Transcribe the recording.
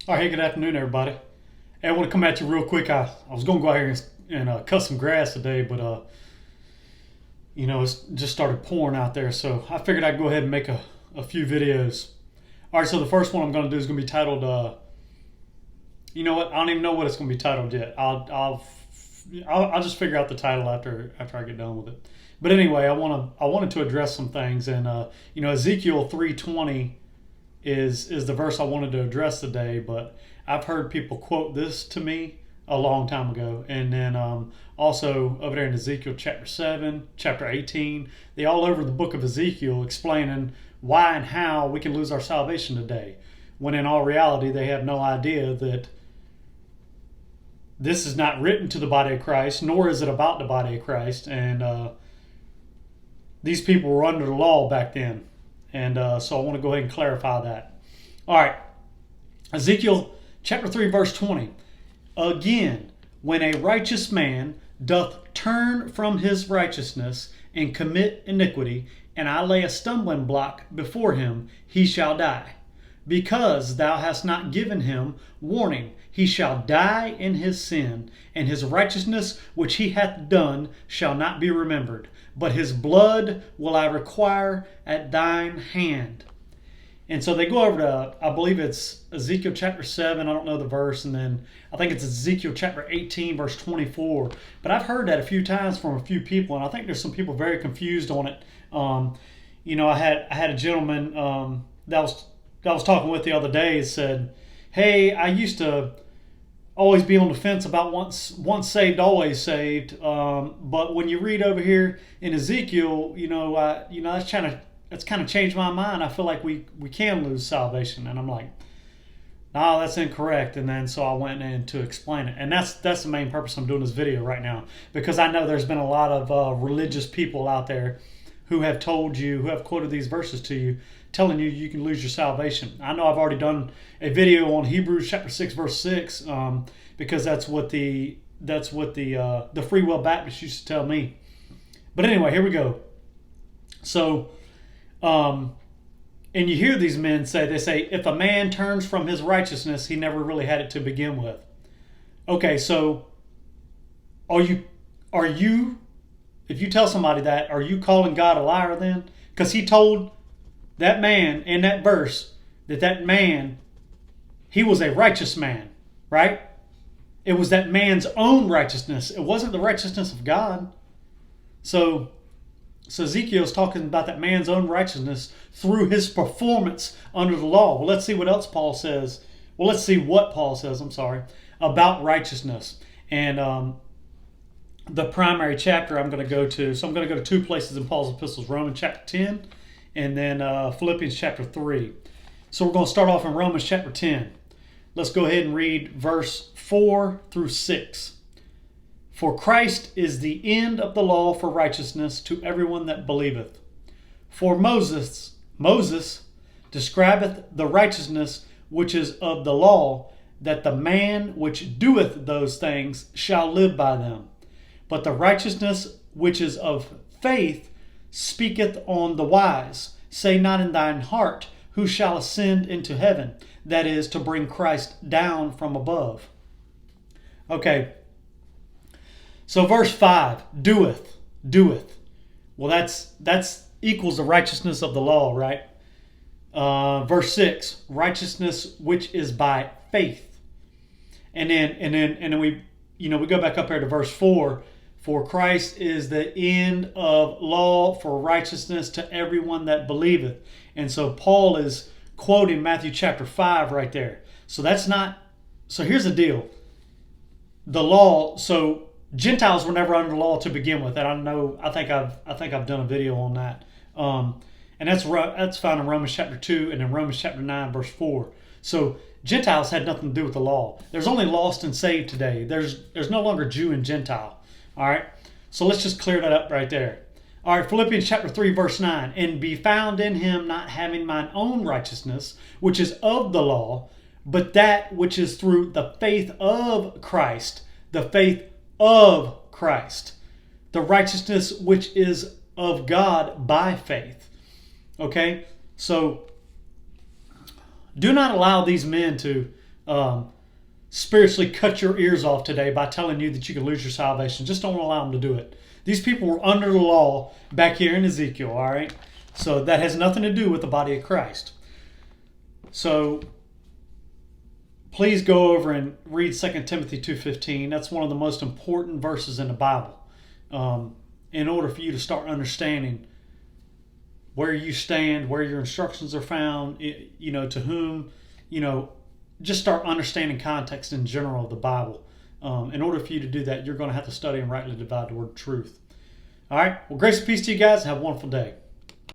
All right, hey, good afternoon, everybody. Hey, I want to come at you real quick. I was going to go out here and cut some grass today, but it's just started pouring out there, so I figured I'd go ahead and make a few videos. All right, so the first one I'm going to do is going to be titled. You know what? I don't even know what it's going to be titled yet. I'll just figure out the title after I get done with it. But anyway, I wanted to address some things, and Ezekiel 3:20 is the verse I wanted to address today, but I've heard people quote this to me a long time ago. And then also over there in Ezekiel chapter 7, chapter 18, they all over the book of Ezekiel explaining why and how we can lose our salvation today, when in all reality they have no idea that this is not written to the body of Christ, nor is it about the body of Christ. And these people were under the law back then. And so I want to go ahead and clarify that. All right. Ezekiel chapter 3, verse 20. Again, when a righteous man doth turn from his righteousness and commit iniquity, and I lay a stumbling block before him, he shall die. Because thou hast not given him warning, he shall die in his sin, and his righteousness which he hath done shall not be remembered. But his blood will I require at thine hand. And so they go over to, I believe it's Ezekiel chapter 7, I don't know the verse, and then I think it's Ezekiel chapter 18, verse 24. But I've heard that a few times from a few people, and I think there's some people very confused on it. I had a gentleman that I was talking with the other day said, hey, I used to always be on the fence about once saved, always saved. But when you read over here in Ezekiel, that's kind of changed my mind. I feel like we can lose salvation. And I'm like, no, that's incorrect. And then so I went in to explain it. And that's the main purpose I'm doing this video right now, because I know there's been a lot of religious people out there who have quoted these verses to you, telling you can lose your salvation. I know I've already done a video on Hebrews chapter 6, verse 6, because that's what the Free Will Baptists used to tell me. But anyway, here we go. So, and you hear these men they say, if a man turns from his righteousness, he never really had it to begin with. Okay, so are you, if you tell somebody that, are you calling God a liar then? Because he told that man in that verse that man, he was a righteous man, right? It was that man's own righteousness. It wasn't the righteousness of God. So Ezekiel's talking about that man's own righteousness through his performance under the law. Well, let's see what else Paul says. Well, let's see what Paul says, about righteousness. And the primary chapter I'm going to go to, so I'm going to go to two places in Paul's epistles, Romans chapter 10 and then Philippians chapter 3. So we're going to start off in Romans chapter 10. Let's go ahead and read verse 4 through 6. For Christ is the end of the law for righteousness to everyone that believeth. For Moses describeth the righteousness which is of the law, that the man which doeth those things shall live by them. But the righteousness which is of faith speaketh on the wise. Say not in thine heart, who shall ascend into heaven? That is, to bring Christ down from above. Okay. So verse 5, doeth. Well, that's equals the righteousness of the law, right? Verse 6, righteousness which is by faith. And then we go back up here to verse 4. For Christ is the end of law for righteousness to everyone that believeth. And so Paul is quoting Matthew chapter 5 right there. So here's the deal. The law, so Gentiles were never under law to begin with. And I think I've done a video on that. And that's found in Romans chapter 2 and in Romans chapter 9 verse 4. So Gentiles had nothing to do with the law. There's only lost and saved today. There's no longer Jew and Gentile. All right, so let's just clear that up right there. All right, Philippians chapter 3, verse 9. And be found in him, not having mine own righteousness, which is of the law, but that which is through the faith of Christ. The faith of Christ. The righteousness which is of God by faith. Okay, so do not allow these men to spiritually cut your ears off today by telling you that you can lose your salvation. Just don't allow them to do it. These people were under the law back here in Ezekiel, all right? So that has nothing to do with the body of Christ. So please go over and read 2 Timothy 2:15. That's one of the most important verses in the Bible, in order for you to start understanding where you stand, where your instructions are found, to whom, just start understanding context in general of the Bible. In order for you to do that, you're going to have to study and rightly divide the word of truth. All right. Well, grace and peace to you guys. Have a wonderful day.